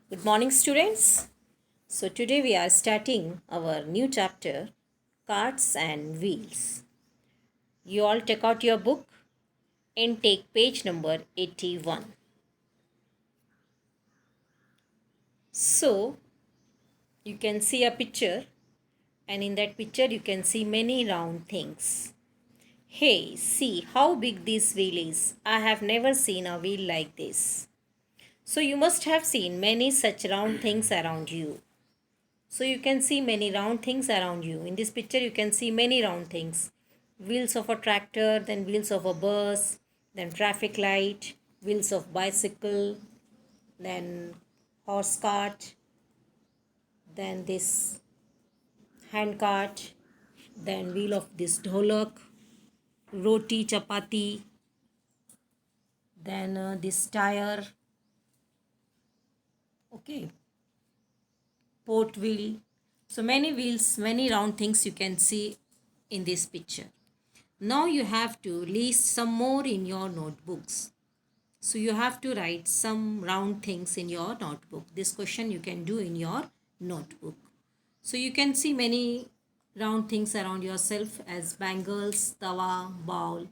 Good morning, students. So, today we are starting our new chapter, Carts and Wheels. You all take out your book and take page number 81. So, you can see a picture, and in that picture, you can see many round things. Hey, see how big this wheel is. I have never seen a wheel like this. So, you must have seen many such round things around you. So you can see many round things around you. In this picture, you can see many round things. Wheels of a tractor, then wheels of a bus, then traffic light, wheels of bicycle, then horse cart, then this hand cart, then wheel of this dholak, roti, chapati, then this tire, okay, port wheel. So many wheels, many round things you can see in this picture. Now you have to list some more in your notebooks. So you have to write some round things in your notebook. This question you can do in your notebook. So you can see many round things around yourself as bangles, tawa, bowl,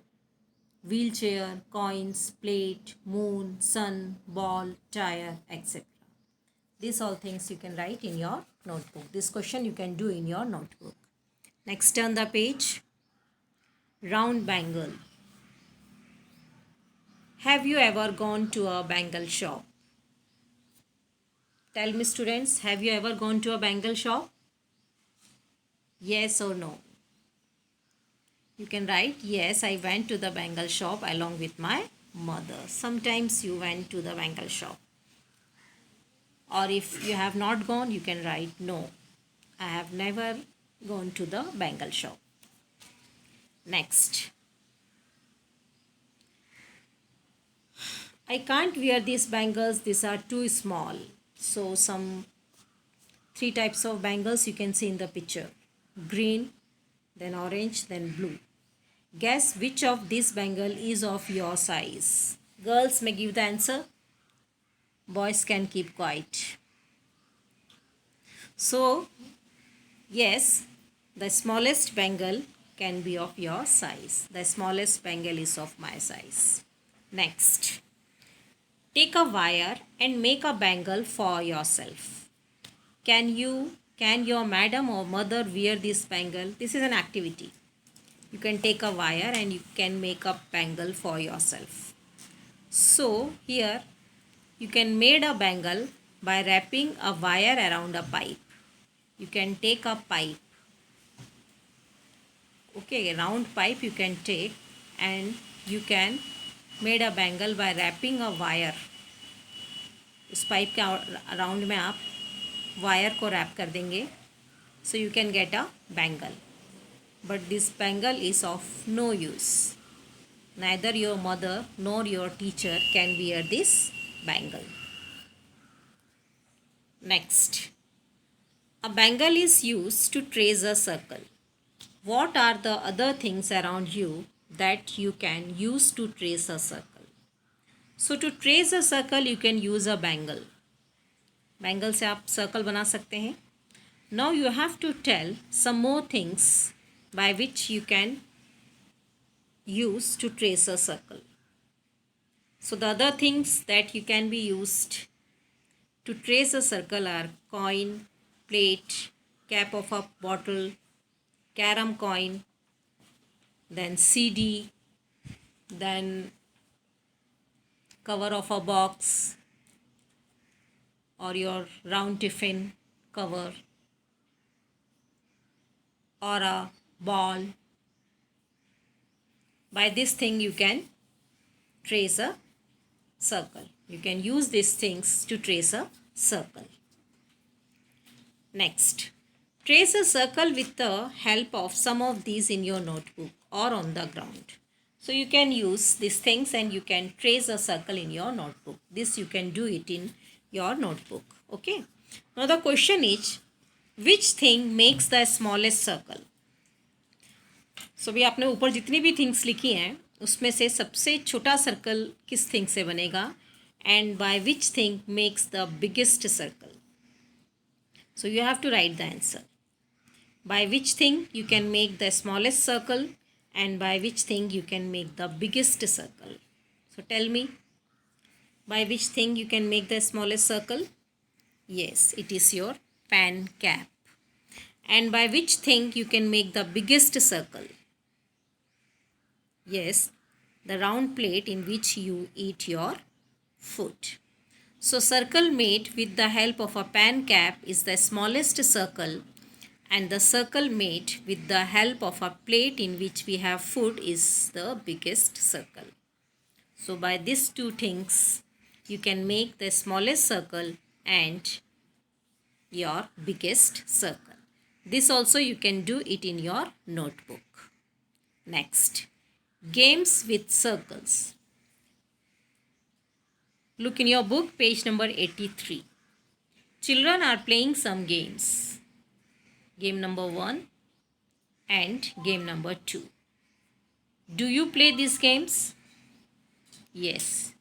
wheelchair, coins, plate, moon, sun, ball, tire, etc. These all things you can write in your notebook. This question you can do in your notebook. Next, turn the page. Round bangle. Have you ever gone to a bangle shop? Tell me, students, have you ever gone to a bangle shop? Yes or no? You can write, yes, I went to the bangle shop along with my mother. Sometimes you went to the bangle shop. Or if you have not gone, you can write, no, I have never gone to the bangle shop. Next. I can't wear these bangles, these are too small. So some three types of bangles you can see in the picture. Green, then orange, then blue. Guess which of these bangle is of your size. Girls may give the answer. Boys can keep quiet. So, yes, the smallest bangle can be of your size. The smallest bangle is of my size. Next. Take a wire and make a bangle for yourself. Can your madam or mother wear this bangle? This is an activity. You can take a wire and you can make a bangle for yourself. So here you can make a bangle by wrapping a wire around a pipe. You can take a pipe, okay, a round pipe you can take and you can make a bangle by wrapping a wire. इस pipe के around में आप wire को rap कर देंगे. So you can get a bangle. But this bangle is of no use. Neither your mother nor your teacher can wear this bangle. Next. A bangle is used to trace a circle. What are the other things around you that you can use to trace a circle? So to trace a circle you can use a bangle. Bangle से आप circle बना सकते हैं. Now you have to tell some more things by which you can use to trace a circle. So the other things that you can be used to trace a circle are coin, plate, cap of a bottle, carom coin, then CD, then cover of a box or your round tiffin cover or a ball. By this thing you can trace a circle. You can use these things to trace a circle. Next, trace a circle with the help of some of these in your notebook or on the ground. So you can use these things and you can trace a circle in your notebook. This you can do it in your notebook. Okay. Now the question is, which thing makes the smallest circle? So भी आपने ऊपर जितनी भी things लिखी हैं उसमें से सबसे छोटा सर्कल किस थिंग से बनेगा and by which thing makes the biggest circle? So you have to write the answer. By which thing you can make the smallest circle and by which thing you can make the biggest circle? So tell me, by which thing you can make the smallest circle? Yes, it is your pen cap. And by which thing you can make the biggest circle? Yes, the round plate in which you eat your food. So circle made with the help of a pen cap is the smallest circle, and the circle made with the help of a plate in which we have food is the biggest circle. So by these two things you can make the smallest circle and your biggest circle. This also you can do it in your notebook. Next, games with circles. Look in your book, page number 83. Children are playing some games. Game number 1 and game number 2. Do you play these games? Yes.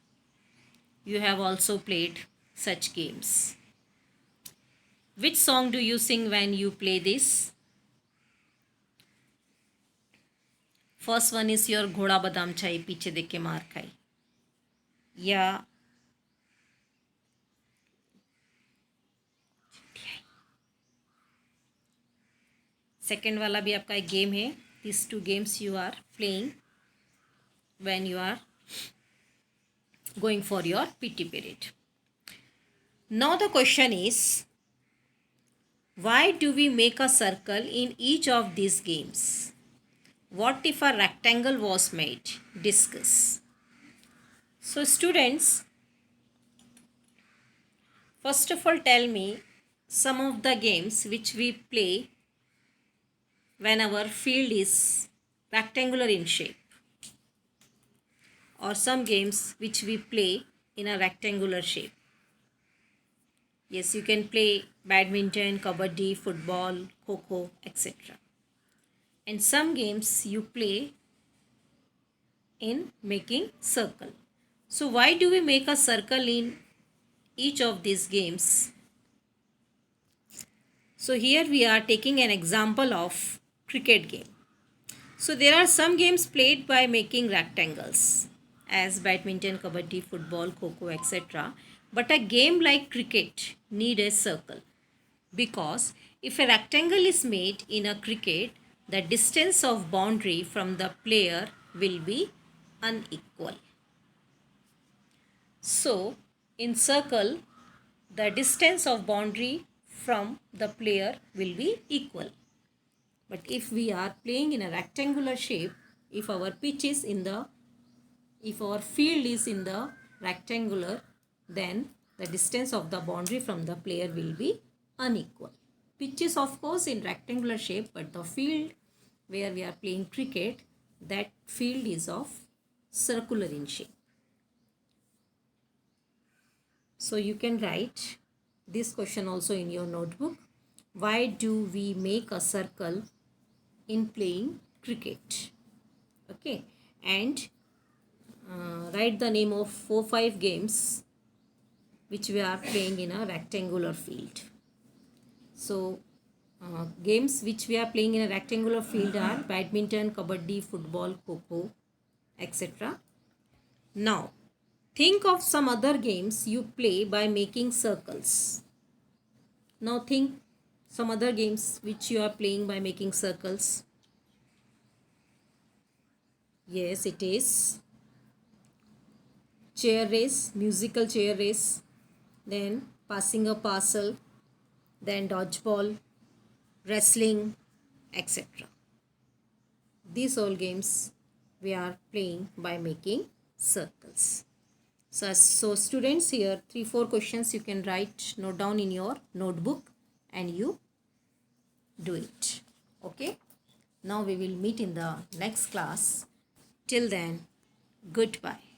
You have also played such games. Which song do you sing when you play this? First one is your घोड़ा बादाम चाय पीछे देख के मार खाई, या second वाला भी आपका एक गेम है. This two games you are playing when you are going for your PT period. Now the question is, why do we make a circle in each of these games? What if a rectangle was made? Discuss. So students, first of all tell me some of the games which we play when our field is rectangular in shape, or some games which we play in a rectangular shape. Yes, you can play badminton, kabaddi, football, kho-kho, etc. And some games you play in making circle. So why do we make a circle in each of these games? So here we are taking an example of cricket game. So there are some games played by making rectangles as badminton, kabaddi, football, kho-kho, etc. But a game like cricket need a circle, because if a rectangle is made in a cricket, the distance of boundary from the player will be unequal. So in circle, the distance of boundary from the player will be equal. But if we are playing in a rectangular shape, if our field is in the rectangular, then the distance of the boundary from the player will be unequal. Pitch is of course in rectangular shape, but the field where we are playing cricket, that field is of circular in shape. So you can write this question also in your notebook. Why do we make a circle in playing cricket? Okay, and write the name of 4-5 games which we are playing in a rectangular field. So games which we are playing in a rectangular field are badminton, kabaddi, football, kho-kho, etc. Now think of some other games you play by making circles. Now think some other games which you are playing by making circles. Yes, it is chair race, musical chair race, then passing a parcel, then dodgeball, wrestling, etc. These all games we are playing by making circles. So students, here 3-4 questions you can write, note down in your notebook and you do it. Okay, now we will meet in the next class. Till then, goodbye.